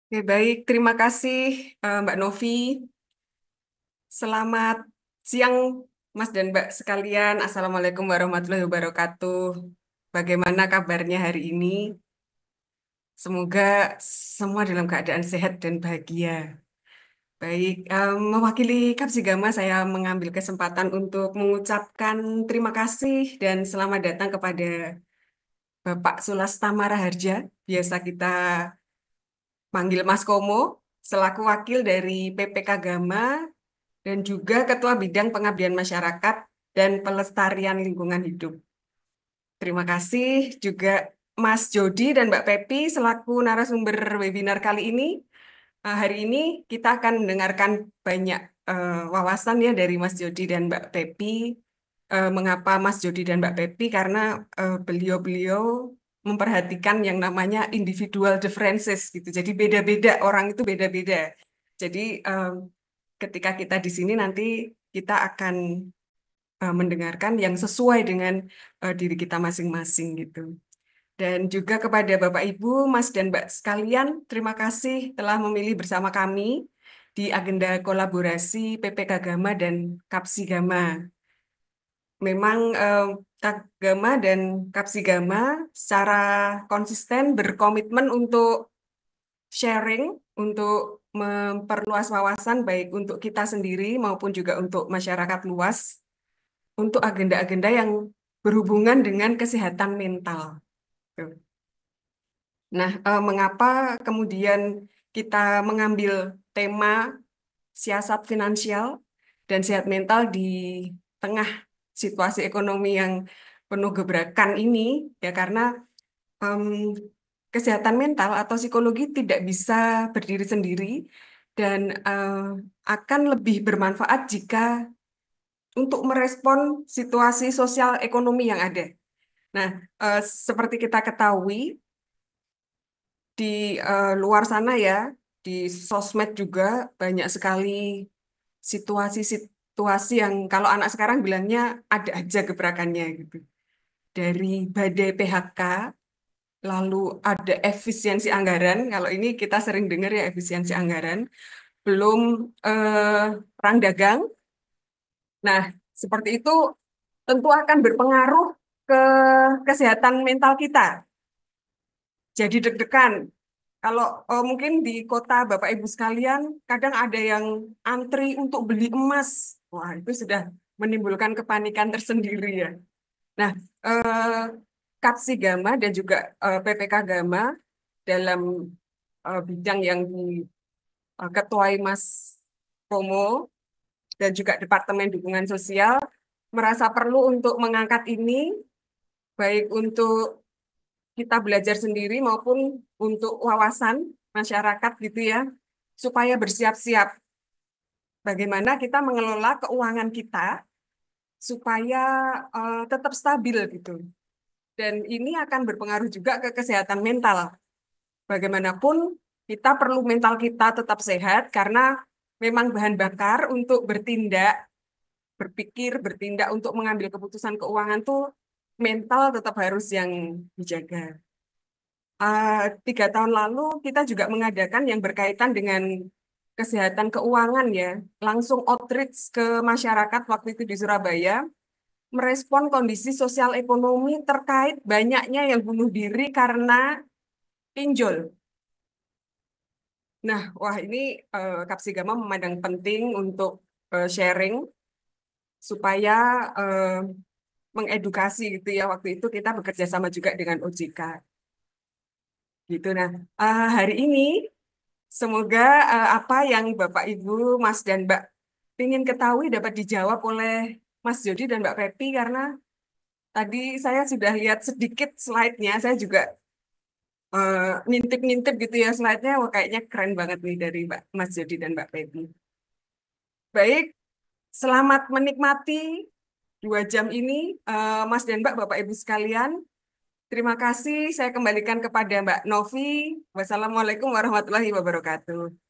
Oke, baik. Terima kasih, Mbak Novi. Selamat siang, Mas dan Mbak sekalian. Assalamualaikum warahmatullahi wabarakatuh. Bagaimana kabarnya hari ini? Semoga semua dalam keadaan sehat dan bahagia. Baik, mewakili Kapsigama, saya mengambil kesempatan untuk mengucapkan terima kasih dan selamat datang kepada Bapak Sulastama Raharja. Biasa kita panggil Mas Komo, selaku wakil dari PPK Gama dan juga Ketua Bidang Pengabdian Masyarakat dan Pelestarian Lingkungan Hidup. Terima kasih juga Mas Jody dan Mbak Pepi selaku narasumber webinar kali ini. Hari ini kita akan mendengarkan banyak wawasan ya dari Mas Jody dan Mbak Pepi. Mengapa Mas Jody dan Mbak Pepi? Karena beliau-beliau memperhatikan yang namanya individual differences gitu. Jadi beda-beda, orang itu beda-beda. Jadi ketika kita di sini nanti kita akan mendengarkan yang sesuai dengan diri kita masing-masing gitu. Dan juga kepada Bapak Ibu, Mas dan Mbak sekalian, terima kasih telah memilih bersama kami di agenda kolaborasi PPK Gama dan Kapsi Gama. Memang Kagama dan Kapsi Gama secara konsisten berkomitmen untuk sharing, untuk memperluas wawasan baik untuk kita sendiri maupun juga untuk masyarakat luas untuk agenda-agenda yang berhubungan dengan kesehatan mental. Tuh. Nah, mengapa kemudian kita mengambil tema siasat finansial dan sehat mental di tengah situasi ekonomi yang penuh gebrakan ini? Ya, karena em, kesehatan mental atau psikologi tidak bisa berdiri sendiri dan akan lebih bermanfaat jika untuk merespon situasi sosial ekonomi yang ada. Nah, seperti kita ketahui di luar sana ya, di sosmed juga banyak sekali situasi-situasi yang kalau anak sekarang bilangnya ada aja gebrakannya gitu. Dari badai PHK, lalu ada efisiensi anggaran. Kalau ini kita sering dengar ya efisiensi anggaran. Belum perang dagang. Nah, seperti itu tentu akan berpengaruh ke kesehatan mental kita. Jadi deg-degan. Kalau mungkin di kota Bapak Ibu sekalian, kadang ada yang antri untuk beli emas. Wah, itu sudah menimbulkan kepanikan tersendiri ya. Nah, eh, Kapsi Gama dan juga PPK Gama dalam bidang yang diketuai Mas Romo dan juga Departemen Dukungan Sosial merasa perlu untuk mengangkat ini, baik untuk kita belajar sendiri maupun untuk wawasan masyarakat gitu ya, supaya bersiap-siap bagaimana kita mengelola keuangan kita supaya tetap stabil gitu. Dan ini akan berpengaruh juga ke kesehatan mental. Bagaimanapun kita perlu mental kita tetap sehat karena memang bahan bakar untuk bertindak, berpikir, bertindak untuk mengambil keputusan keuangan tuh mental tetap harus yang dijaga. 3 tahun lalu kita juga mengadakan yang berkaitan dengan kesehatan keuangan ya, langsung outreach ke masyarakat waktu itu di Surabaya, merespon kondisi sosial ekonomi terkait banyaknya yang bunuh diri karena pinjol. Nah, wah ini Kapsigama memandang penting untuk sharing supaya eh, mengedukasi gitu ya. Waktu itu kita bekerja sama juga dengan OJK gitu. Nah, hari ini semoga apa yang Bapak Ibu, Mas dan Mbak ingin ketahui dapat dijawab oleh Mas Jody dan Mbak Pepi karena tadi saya sudah lihat sedikit slide-nya. Saya juga ngintip-ngintip gitu ya slide-nya. Wah, kayaknya keren banget nih dari Mas Jody dan Mbak Pepi. Baik, selamat menikmati 2 jam ini, Mas dan Mbak, Bapak Ibu sekalian. Terima kasih. Saya kembalikan kepada Mbak Novi. Wassalamualaikum warahmatullahi wabarakatuh.